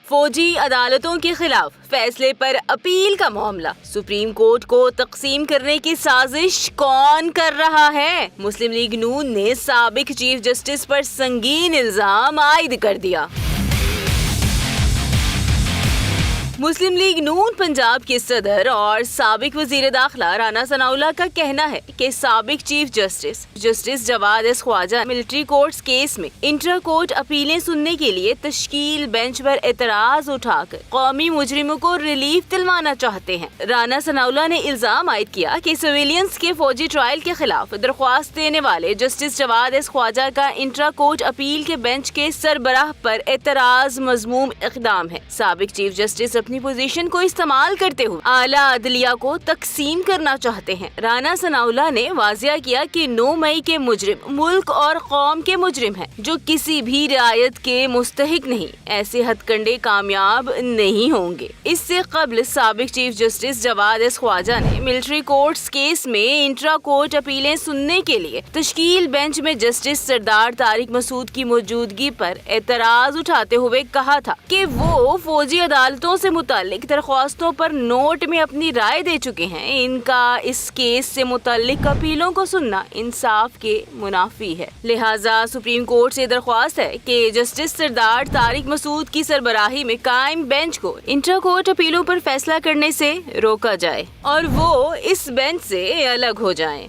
فوجی عدالتوں کے خلاف فیصلے پر اپیل کا معاملہ، سپریم کورٹ کو تقسیم کرنے کی سازش کون کر رہا ہے؟ مسلم لیگ نون نے سابق چیف جسٹس پر سنگین الزام عائد کر دیا۔ مسلم لیگ نون پنجاب کے صدر اور سابق وزیر داخلہ رانا ثناءاللہ کا کہنا ہے کہ سابق چیف جسٹس جواد ایس خواجہ ملٹری کورٹس کیس میں انٹرا کورٹ اپیلیں سننے کے لیے تشکیل بینچ پر اعتراض اٹھا کر قومی مجرموں کو ریلیف دلوانا چاہتے ہیں۔ رانا ثناءاللہ نے الزام عائد کیا کہ سویلینس کے فوجی ٹرائل کے خلاف درخواست دینے والے جسٹس جواد ایس خواجہ کا انٹرا کورٹ اپیل کے بینچ کے سربراہ پر اعتراض مذموم اقدام ہے۔ سابق چیف جسٹس اپنی پوزیشن کو استعمال کرتے ہوئے اعلیٰ عدلیہ کو تقسیم کرنا چاہتے ہیں۔ رانا ثناءاللہ نے واضح کیا کہ 9 مئی کے مجرم ملک اور قوم کے مجرم ہیں جو کسی بھی رعایت کے مستحق نہیں، ایسے ہتھ کنڈے کامیاب نہیں ہوں گے۔ اس سے قبل سابق چیف جسٹس جواد ایس خواجہ نے ملٹری کورٹس کیس میں انٹرا کورٹ اپیلیں سننے کے لیے تشکیل بینچ میں جسٹس سردار طارق مسعود کی موجودگی پر اعتراض اٹھاتے ہوئے کہا تھا کہ وہ فوجی عدالتوں سے متعلق درخواستوں پر نوٹ میں اپنی رائے دے چکے ہیں۔ ان کا اس کیس سے متعلق اپیلوں کو سننا انصاف کے منافی ہے، لہٰذا سپریم کورٹ سے درخواست ہے کہ جسٹس سردار طارق مسعود کی سربراہی میں قائم بینچ کو انٹرا کورٹ اپیلوں پر فیصلہ کرنے سے روکا جائے اور وہ اس بینچ سے الگ ہو جائیں۔